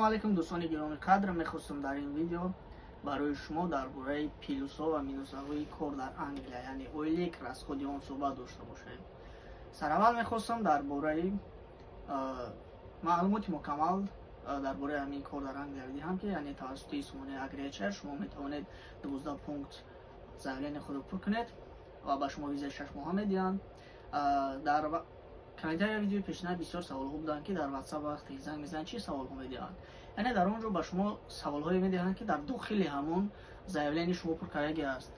алейкум дӯстони гироми қадр, мехостам дар ин видео барои шумо дар бораи плюсҳо ва минусҳои кор дар Англия, яъне оилик, расходи он суҳбат дошта бошем. Сараввал мехостам дар бораи маълумоти мукаммал дар бораи ҳамин кор дар Англия бидиҳам ки яъне тавассути сомонаи Agriculture шумо метавонед 12 пункт заявлени худро пур кунед ва ба шумо визаи 6 моҳа медиҳанд. Дар комментария видеои пешина бисёр саволҳо буданд ки дар WhatsApp вақте занг мезанед чӣ саволҳо медиҳанд. Яъне дар он ҷо ба шумо саволҳое медиҳанд ки дар дохили ҳамон заявлени шумо пур кардагӣ аст.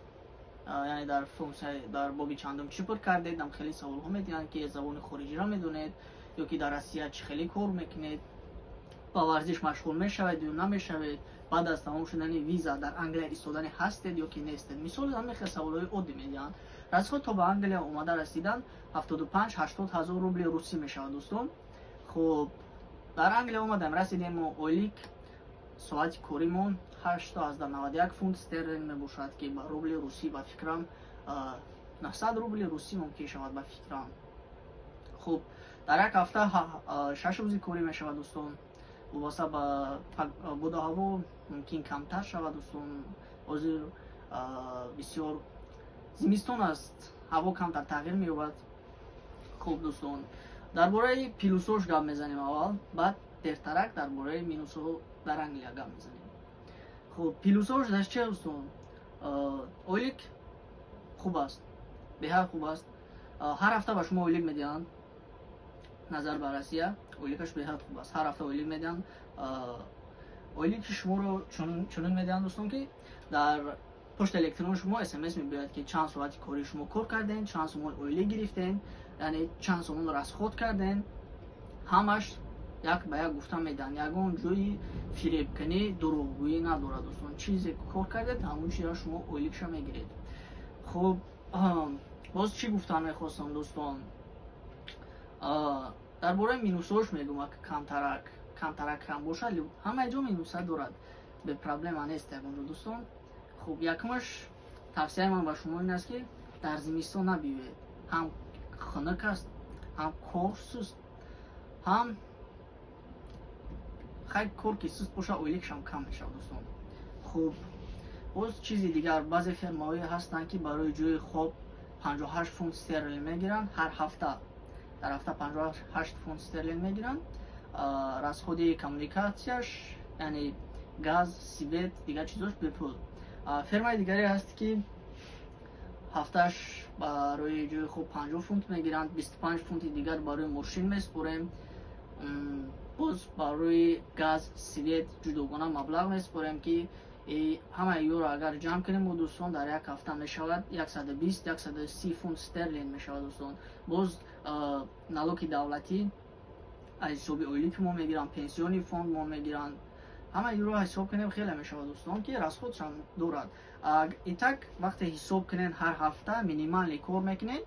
Яъне дар функсияи дар боби чандум чӣ пур кардед, ам хеле саволҳо медиҳанд ки забони хориҷиро медонед ё ки дар Россия чӣ хеле кор мекунед, ба варзиш машғул мешавед ё намешавед, баъд аз тамом шудани виза дар Англия истодани ҳастед ё ки нестед. Мисоли ҳамин хел саволҳои оддӣ медиҳанд. Расход то ба Англия омада расидан 75-80 ҳазор рубли русӣ мешавад дӯстон. Хуб, дар Англия омадаем, расидем мо оилик соати коримон 891 фунт стерлинг мебошад ки ба рубли русӣ ба фикрам 900 рубли русӣ мумкин шавад ба фикрам. Хуб, дар як ҳафта 6 рӯзи корӣ мешавад дӯстон. вобаста ба боду ҳаво мумкин камтар шавад дӯстон. ҳозир бисёр зимистон аст, ҳаво камтар тағйир меёбад. Хуб дӯстон, дар бораи плюсҳош гап мезанем аввал, баъд дертарак дар бораи минусҳо дар Англия гап мезанем. Хуб, плюсҳош дар чи дӯстон? Оилик хуб аст, беҳад хуб аст. ҳар ҳафта ба шумо оилик медиҳанд. назар ба Россия оиликаш беҳад хуб аст. ҳар ҳафта оилик медиҳанд. Оилики шуморо чунин медиҳанд дӯстон ки дар почта электрони шумо SMS мебиёяд ки чанд соати кори шумо кор карден, чанд сомон оилик гирифтен, яъне чанд сомон расход карден. Ҳамаш як ба як гуфта медиҳанд. Ягон ҷои фиребкунӣ, дурӯғгӯӣ надорад дӯстон. Чизе кор кардед, ҳамон чизро шумо оиликша мегиред. Хуб, боз чӣ гуфтан мехостам дӯстон? дар бораи минусҳош мегӯм, ак камтарак ҳам бошад, ҳамаи ҷо минуса дорад, бе проблема нест ягонҷо дӯстон. Хуб, якумаш тавсияи ман ба шумо ин аст ки дар зимистон набиёед. Ҳам хунук аст, ҳам кор суст, ҳам хай кор ки суст боша, оиликшам кам мешавад дӯстон. Хуб, боз чизи дигар, баъзе фермаҳое ҳастанд ки барои ҷои хоб 58 фунт стерлинг мегиранд ҳар ҳафта. Дар ҳафта 58 фунт стерлинг мегиранд. Расходи коммуникатсияш, яъне газ, свет, дигар чизош бепул. Фермаи дигаре ҳаст ки ҳафташ барои ҷои хуб 50 фунт мегиранд, 25 фунти дигар барои мошин меспорем. Боз барои газ, свет ҷудогона маблағ меспорем ки ҳамаи ёро агар ҷамъ кунем мо дӯстон дар як ҳафта мешавад 120-130 фунт стерлинг мешавад дӯстон. Боз налоги давлатӣ аз ҳисоби оилики мо мегиранд, пенсиони фонд мо мегиранд. ҳамаи ёро ҳисоб кунем хеле мешавад дӯстон ки расходшам дорад. Итак вақте ҳисоб кунем ҳар ҳафта минимални кор мекунем,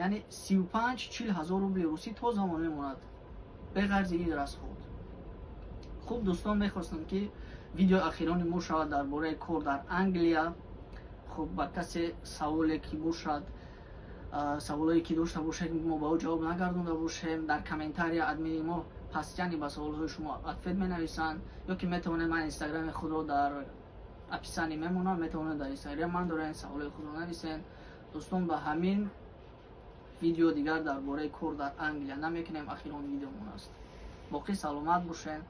яъне 35-40 ҳазор рубли русӣ то замон мемонад бе ғарзи ин расход. хуб дӯстон, мехостам ки видеои ахирони мо шавад дар бораи кор дар Англия. хуб, ба касе саволе ки бошад, саволое ки дошта бошед мо ба ӯ ҷавоб нагардонда бошем, дар комментария админи мо пастяни ба саволҳои шумо ответ менависанд, ё ки метавонед ман инстаграми худро дар описанӣ мемонам, метавонед дар инстаграм ман дорен саволҳои худро нависен. дӯстон, ба ҳамин видео дигар дар бораи кор дар Англия намекунем, ахирон видеомон аст. боқӣ саломат бошед.